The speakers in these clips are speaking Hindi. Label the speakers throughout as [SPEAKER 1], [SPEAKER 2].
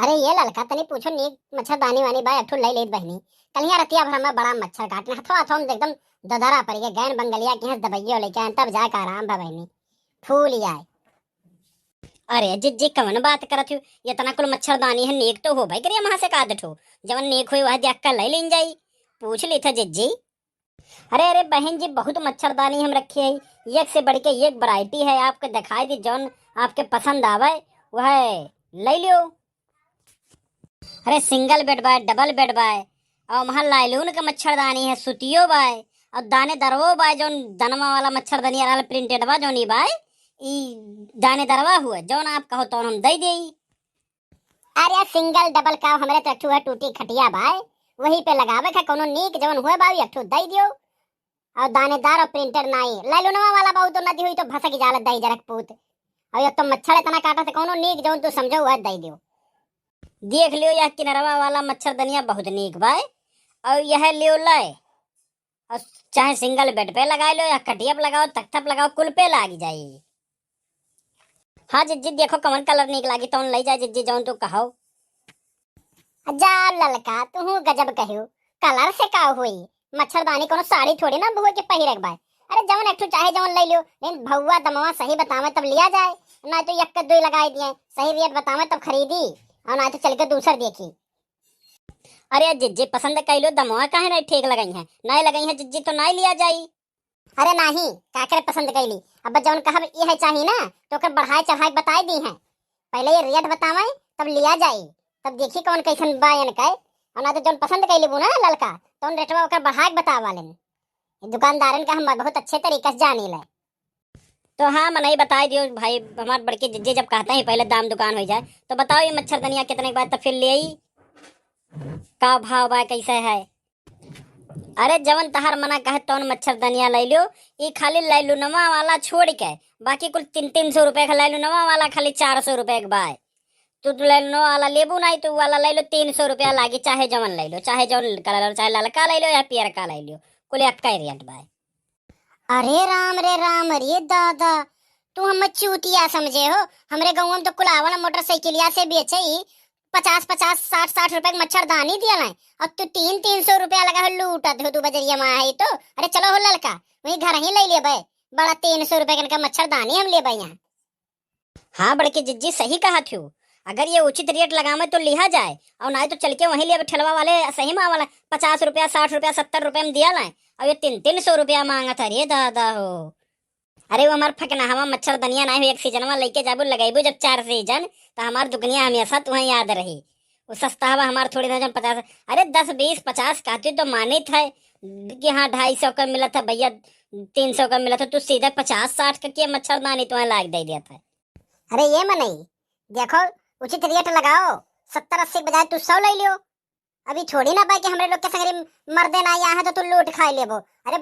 [SPEAKER 1] अरे ये लड़का तनी पूछो नीक मच्छरदानी वानी बा अठू लई लेत बहनी। कलिया रतिया भर में बड़ा मच्छर काटने हथवा हथवा में एकदम ददरा पड़ गए गैन बंगलिया के हंस दबइयो लेके आए तब जाके आराम बा बहनी। फूल जाए। अरे जिज्जी कवन बात करत हो। ये तना कुल मच्छरदानी है नीक तो हो भाई करिया वहां से का दठो जवन नीक हुई वह देख कर लई लेन जाई। पूछ ली था जिज्जी। अरे अरे बहन जी बहुत मच्छरदानी हम रखी है। एक से बढ़ के एक वैरायटी है आपको दिखाई दी जौन आपके पसंद आवे वह ले लियो। अरे सिंगल बेड बाय डबल बेड बाय और वहाँ लाइलून का मच्छरदानी है सुतियो बाय और दाने दरवो बाय जौन दनवा वाला मच्छरदानी वाला प्रिंटेड बा जौन ई बाय ई दाने दरवा हुआ जौन आप कहो तो हम दे देई। अरे सिंगल डबल का हमरे तो अठू है टूटी खटिया बाय वही पे लगावे का कोनो नीक जौन हुए बाई अठू दे दियो और दानेदार और प्रिंटेड नाई लाइलूनवा वाला बाऊ तो नदी हुई तो भसक जाला दई जरक पूत और ये तो मच्छर इतना काटा से कोनो नीक जौन तू समझो हुआ दे दियो। देख लियो यह किनरवा वाला मच्छरदनिया बहुत नीक बाय और यह लियो लाए और चाहे सिंगल बेड पे लगा लो या कटिया पे लगाओ तख्ता पे लगाओ कुल पे लाग जाई। हाँ जिज्जी देखो कवन कलर नीक लागी तो ले जाए जिज्जी जौन तू कहो। जा ललका तू गजब कहियो कलर से का हुई मच्छरदानी कोनो साड़ी थोड़ी ना बुआ के पहिरक बाय। अरे जवन एकठू चाहे जवन ले लियो लेकिन भौवा दमवा सही बतावे तब लिया जाए ना तो एक दो लगाई दिए सही रेट बतावे तब खरीदी और ना तो चल के दूसर देखी। अरे जिज्जी पसंद कैलो दमवा काहे नहीं ठीक लगाई है नहीं लगाई है जिज्जी तो नहीं लिया जाई। अरे नहीं काकर पसंद कैली अब जवन कहब ये है चाहिए ना तो कर बढ़ाए चढ़ाए बताई दी है पहले ये रेट बतावे तब लिया जाई तब देखी कौन कैसन बायन कहे और ना तो जवन पसंद कैली बू ना ललका तो रेटवा ओकर बढ़ाए बतावा लेन दुकानदारन का हम बहुत अच्छे तरीके से जानी ले। तो हाँ मनाई बता दियो भाई हमारे बड़के जिज्जे जब कहते हैं पहले दाम दुकान हो जाए तो बताओ ये मच्छरदनिया कितने के बाद तो फिर ले आई का भाव बा कैसे है। अरे जवन तहार मना कहे तो मच्छरदनिया ले लियो ये खाली लैलूनवा वाला छोड़ के बाकी कुल 300 रुपए का लैलूनवा वाला खाली 400 रुपए के बाय तू तो लैलूनवा वाला लेबू नहीं तो वाला ले लो 300 रुपया लागी चाहे जवन ले लो चाहे जवन कलर चाहे ललका ले लो या पियर का ले लो कुल एक का रेट बाय। अरे राम रे दादा तू हम चूतिया समझे हो हमरे गाँव में तो कुलावला मोटरसाइकिलिया से बेचे 50-50 60-60 रुपए मच्छरदानी दिया है और तू 300 रुपया लगा लूटत हो तू बजरिया में आई तो। अरे चलो हो लड़का वही घर ही ले ले बे बड़ा 300 रुपए का मच्छरदानी हम ले बे यहाँ। हाँ बड़के जिज्जी सही कहा थी अगर ये उचित रेट लगावे तो लिया जाए और ना तो चल के वहीं ले ठेलवा वाले सही में वाला 50 रुपया 60 रुपया 70 रुपया में दिया लाए और ये 300 रुपया मांगा था रे दादा हो। अरे वो हमार फकना हवा मच्छरदनिया नहीं एक सीजन में लेके जाबू लगाईबू जब 4 सीजन तो हमार दुकनिया हमेशा तुम्हें याद रही वो सस्ता हवा हमार थोड़ी ना 50 अरे 10-20-50 कहती तो माने थे कि हाँ 250 का मिला था भैया 300 का मिला था तू सीधा 50-60 का क्या मच्छरदानी तुम्हें लाग दे दिया था। अरे ये मनाई देखो उचित रेट लगाओ 70-80 बजाय तू 100 ले लियो अभी छोड़ी ना पाए कि हमरे लोग के संगरी मर्दे ना यहाँ तो तू लूट खाई लेबो। अरे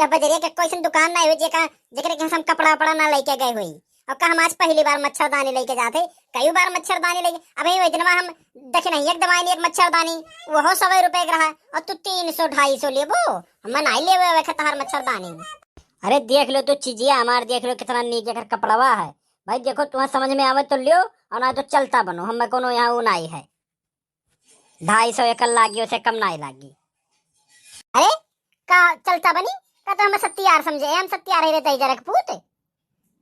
[SPEAKER 1] बजरिया के कोई दुकान ना हो जेकरे के हम कपड़ा वपड़ा ना लेके गए हुई और का हम आज पहली बार मच्छरदानी लेके जाते कई बार मच्छरदानी लेके अभी वही दिन हम देखे नहीं एक दवाई एक मच्छरदानी वो 100 रुपए का रहा और तू 300-250 लेबो हम नहीं लेबो तहार मच्छरदानी। अरे देख लो तो चीजिया हमार देख लो कितना नीक जगह कपड़वा है भाई देखो तुम्हें समझ में आवे तो लियो और ना तो चलता बनो हमें कोनो यहाँ ऊ नहीं है 250 एकल लागी उसे कम नहीं लागी। अरे का चलता बनी का तो हमें सत्यार समझे हम सत्यार ही रहते जरक पूत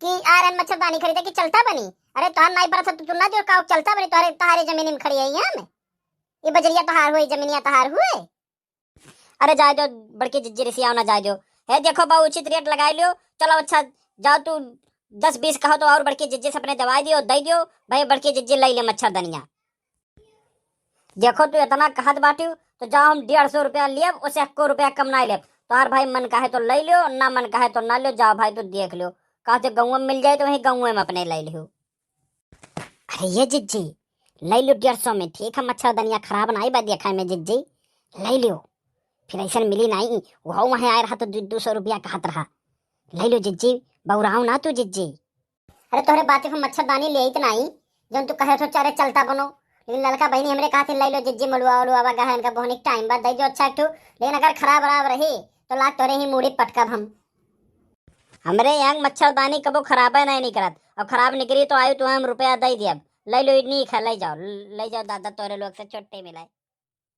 [SPEAKER 1] कि आरन मच्छरदानी खरीदे कि चलता बनी। अरे तोहर नहीं पर तू ना जो का चलता बनी तोहरे तहारे जमीन में खड़ी है यहाँ में ये बजरिया तहार हुई जमीनिया तहार हुए। अरे जाए दो बड़की जिज्जी रिसिया ना जाए दो है देखो बा उचित रेट लगा लियो चलो अच्छा जाओ तू 10-20 कहो तो और बड़की जिज्जी से अपने दवाई दियो दे दियो भाई बड़की जिज्जी ले ले मच्छरदनिया। देखो तू इतना कहत बाटी तो जाओ हम 150 रुपया लिए उसे 1 रुपया कम ना ले तो हर भाई मन कहे तो ले लियो ना मन कहे तो ना लियो जाओ भाई तो देख लियो कहते गाँव में मिल जाए तो वही गाँव में अपने ले लियो। अरे ये जिज्जी ले लियो 150 में ठीक है मच्छरदनिया खराब नहीं बा देखा में जिज्जी ले लियो फिर ऐसा मिली नहीं वो वहाँ आए रहा तो 200 रुपया कहत रहा ले लो जिज्जी बहुराऊ ना तू जिज्जी। अरे तोहरे बात हम मच्छरदानी ले इतना ही जब तू कहे तो चारे चलता बनो लेकिन लड़का बहनी हमरे कहा ले लो जिज्जी मलुआ उलुआ गहन इनका बहुत टाइम बाद दे जो अच्छा एक लेकिन अगर खराब वराब रही तो लाग तोरे ही मूड़ी पटकब हम। हमरे यहाँ मच्छरदानी कबो खराब है नहीं करत और खराब निकली तो आयु तो हम रुपया दे दिया ले लो नीक है, ले जाओ दादा, तोरे लोग से छुट्टी मिलाए।